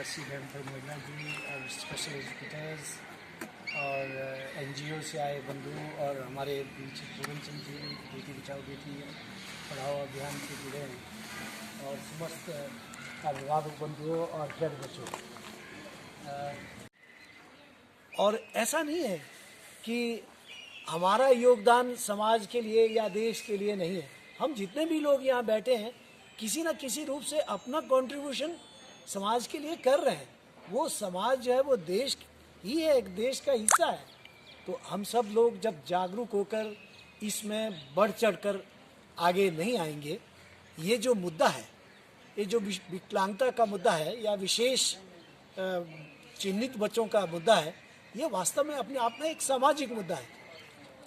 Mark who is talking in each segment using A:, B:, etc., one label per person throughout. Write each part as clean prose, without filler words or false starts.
A: सीधे महिला जी और स्पेशल एजुकेटर्स और एनजीओ से आए बंधु और हमारे बीच पूरन चंद जी बेटी बचाओ बेटी पढ़ाओ अभियान से जुड़े हैं और समस्त अभिभावक बंधुओं और प्यारे बच्चों। और ऐसा नहीं है कि हमारा योगदान समाज के लिए या देश के लिए नहीं है। हम जितने भी लोग यहाँ बैठे हैं किसी न किसी रूप से अपना कंट्रीब्यूशन समाज के लिए कर रहे हैं। वो समाज जो है वो देश ही है, एक देश का हिस्सा है। तो हम सब लोग जब जागरूक होकर इसमें बढ़ चढ़कर आगे नहीं आएंगे, ये जो मुद्दा है, ये जो विकलांगता का मुद्दा है या विशेष चिन्हित बच्चों का मुद्दा है, ये वास्तव में अपने आप में एक सामाजिक मुद्दा है।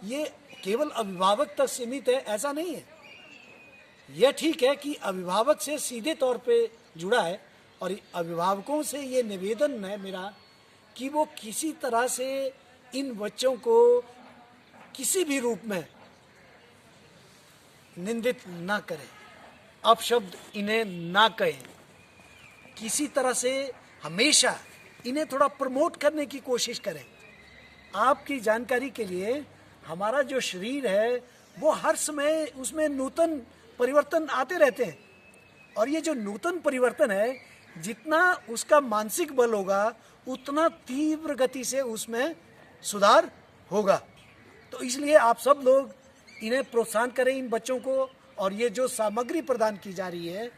A: ये केवल अभिभावक तक सीमित है ऐसा नहीं है। यह ठीक है कि अभिभावक से सीधे तौर पे जुड़ा है और अभिभावकों से ये निवेदन है मेरा कि वो किसी तरह से इन बच्चों को किसी भी रूप में निंदित ना करें, अपशब्द इन्हें ना कहें। किसी तरह से हमेशा इन्हें थोड़ा प्रमोट करने की कोशिश करें। आपकी जानकारी के लिए हमारा जो शरीर है वो हर समय उसमें नूतन परिवर्तन आते रहते हैं और ये जो नूतन परिवर्तन है, जितना उसका मानसिक बल होगा उतना तीव्र गति से उसमें सुधार होगा। तो इसलिए आप सब लोग इन्हें प्रोत्साहन करें, इन बच्चों को, और ये जो सामग्री प्रदान की जा रही है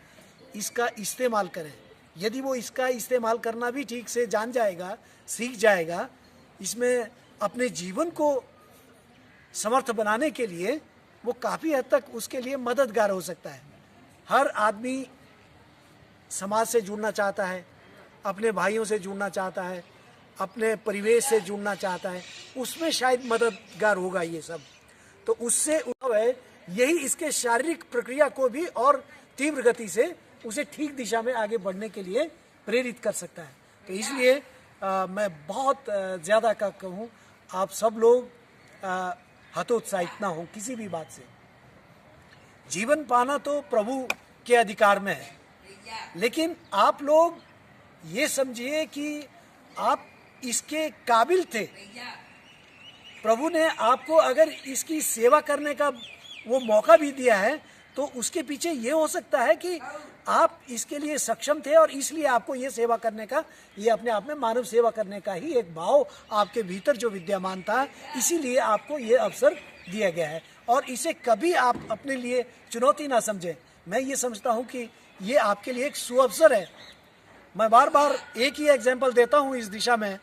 A: इसका इस्तेमाल करें। यदि वो इसका इस्तेमाल करना भी ठीक से जान जाएगा, सीख जाएगा, इसमें अपने जीवन को समर्थ बनाने के लिए वो काफ़ी हद तक उसके लिए मददगार हो सकता है। हर आदमी समाज से जुड़ना चाहता है, अपने भाइयों से जुड़ना चाहता है, अपने परिवेश से जुड़ना चाहता है, उसमें शायद मददगार होगा ये सब। तो उससे यही इसके शारीरिक प्रक्रिया को भी और तीव्र गति से उसे ठीक दिशा में आगे बढ़ने के लिए प्रेरित कर सकता है। तो इसलिए मैं बहुत ज़्यादा का कहूँ, आप सब लोग हतोत्साहित ना हो किसी भी बात से। जीवन पाना तो प्रभु के अधिकार में है, लेकिन आप लोग ये समझिए कि आप इसके काबिल थे। प्रभु ने आपको अगर इसकी सेवा करने का वो मौका भी दिया है तो उसके पीछे ये हो सकता है कि आप इसके लिए सक्षम थे और इसलिए आपको ये सेवा करने का, ये अपने आप में मानव सेवा करने का ही एक भाव आपके भीतर जो विद्यमान था, इसीलिए आपको ये अवसर दिया गया है। और इसे कभी आप अपने लिए चुनौती ना समझें। मैं ये समझता हूँ कि ये आपके लिए एक सुअवसर है। मैं बार बार एक ही एग्जाम्पल देता हूँ इस दिशा में।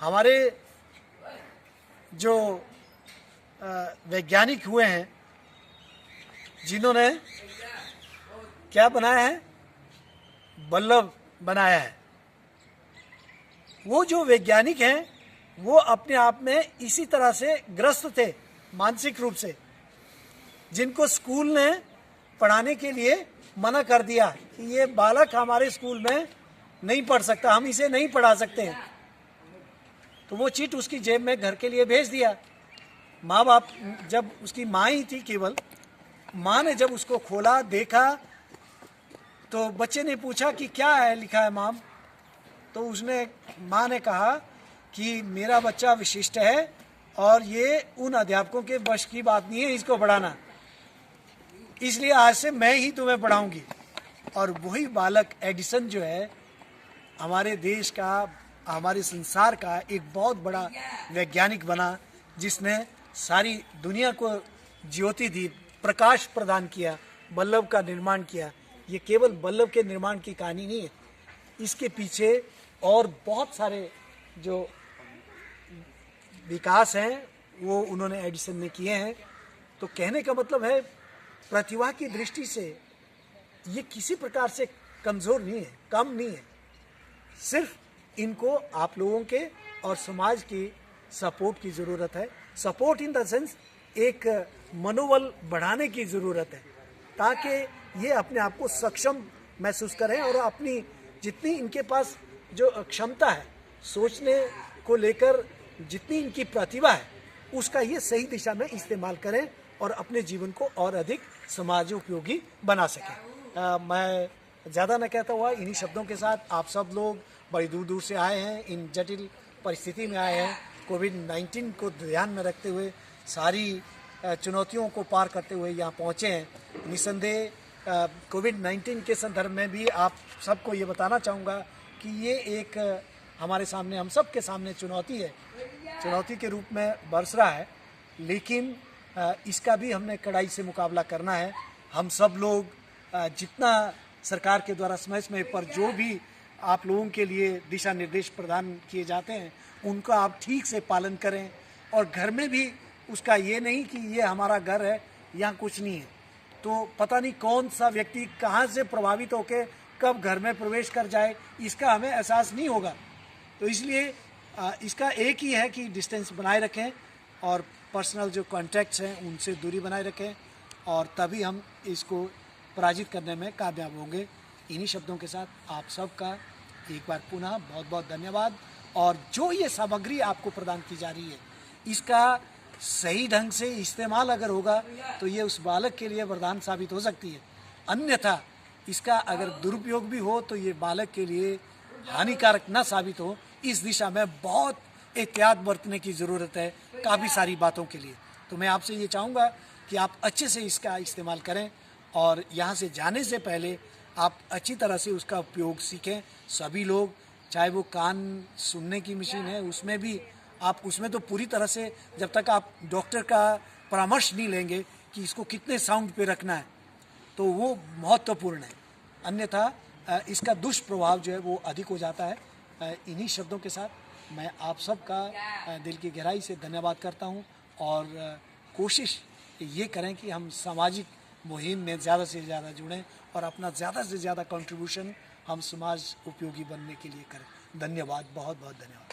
A: हमारे जो वैज्ञानिक हुए हैं जिन्होंने क्या बनाया है, बल्ब बनाया है, वो जो वैज्ञानिक हैं वो अपने आप में इसी तरह से ग्रस्त थे मानसिक रूप से, जिनको स्कूल ने पढ़ाने के लिए मना कर दिया कि ये बालक हमारे स्कूल में नहीं पढ़ सकता, हम इसे नहीं पढ़ा सकते हैं। तो वो चिट उसकी जेब में घर के लिए भेज दिया। माँ बाप, जब उसकी माँ ही थी केवल, माँ ने जब उसको खोला देखा तो बच्चे ने पूछा कि क्या है लिखा है माम। तो माँ ने कहा कि मेरा बच्चा विशिष्ट है और ये उन अध्यापकों के वश की बात नहीं है इसको पढ़ाना, इसलिए आज से मैं ही तुम्हें पढ़ाऊंगी। और वही बालक एडिसन जो है हमारे देश का, हमारे संसार का एक बहुत बड़ा वैज्ञानिक बना, जिसने सारी दुनिया को ज्योति दी, प्रकाश प्रदान किया, बल्ब का निर्माण किया। ये केवल बल्ब के निर्माण की कहानी नहीं है, इसके पीछे और बहुत सारे जो विकास हैं वो उन्होंने एडिसन ने किए हैं। तो कहने का मतलब है, प्रतिभा की दृष्टि से ये किसी प्रकार से कमज़ोर नहीं है, कम नहीं है। सिर्फ इनको आप लोगों के और समाज की सपोर्ट की ज़रूरत है। सपोर्ट इन द सेंस एक मनोबल बढ़ाने की ज़रूरत है, ताकि ये अपने आप को सक्षम महसूस करें और अपनी जितनी इनके पास जो क्षमता है सोचने को लेकर, जितनी इनकी प्रतिभा है, उसका ये सही दिशा में इस्तेमाल करें और अपने जीवन को और अधिक समाज उपयोगी बना सकें। मैं ज़्यादा न कहता हुआ इन्हीं शब्दों के साथ आप सब लोग बड़ी दूर दूर से आए हैं, इन जटिल परिस्थिति में आए हैं, कोविड-19 को ध्यान में रखते हुए सारी चुनौतियों को पार करते हुए यहाँ पहुँचे हैं। निसंदेह कोविड-19 के संदर्भ में भी आप सबको ये बताना चाहूँगा कि ये एक हमारे सामने, हम सब के सामने चुनौती है, चुनौती के रूप में बरस रहा है, लेकिन इसका भी हमने कड़ाई से मुकाबला करना है। हम सब लोग जितना सरकार के द्वारा समय समय पर जो भी आप लोगों के लिए दिशा निर्देश प्रदान किए जाते हैं उनका आप ठीक से पालन करें, और घर में भी उसका ये नहीं कि ये हमारा घर है, यहाँ कुछ नहीं है, तो पता नहीं कौन सा व्यक्ति कहाँ से प्रभावित होकर कब घर में प्रवेश कर जाए, इसका हमें एहसास नहीं होगा। तो इसलिए इसका एक ही है कि डिस्टेंस बनाए रखें और पर्सनल जो कॉन्टैक्ट्स हैं उनसे दूरी बनाए रखें, और तभी हम इसको पराजित करने में कामयाब होंगे। इन्हीं शब्दों के साथ आप सबका एक बार पुनः बहुत बहुत धन्यवाद। और जो ये सामग्री आपको प्रदान की जा रही है, इसका सही ढंग से इस्तेमाल अगर होगा तो ये उस बालक के लिए वरदान साबित हो सकती है, अन्यथा इसका अगर दुरुपयोग भी हो तो ये बालक के लिए हानिकारक ना साबित हो। इस दिशा में बहुत एहतियात बरतने की ज़रूरत है काफ़ी सारी बातों के लिए। तो मैं आपसे ये चाहूँगा कि आप अच्छे से इसका इस्तेमाल करें, और यहाँ से जाने से पहले आप अच्छी तरह से उसका उपयोग सीखें। सभी लोग, चाहे वो कान सुनने की मशीन है उसमें भी आप, उसमें तो पूरी तरह से जब तक आप डॉक्टर का परामर्श नहीं लेंगे कि इसको कितने साउंड पे रखना है तो वो महत्वपूर्ण है, अन्यथा इसका दुष्प्रभाव जो है वो अधिक हो जाता है। इन्हीं शब्दों के साथ मैं आप सबका दिल की गहराई से धन्यवाद करता हूँ, और कोशिश ये करें कि हम सामाजिक मुहिम में ज़्यादा से ज़्यादा जुड़ें और अपना ज़्यादा से ज़्यादा कंट्रीब्यूशन हम समाज उपयोगी बनने के लिए करें। धन्यवाद, बहुत बहुत धन्यवाद।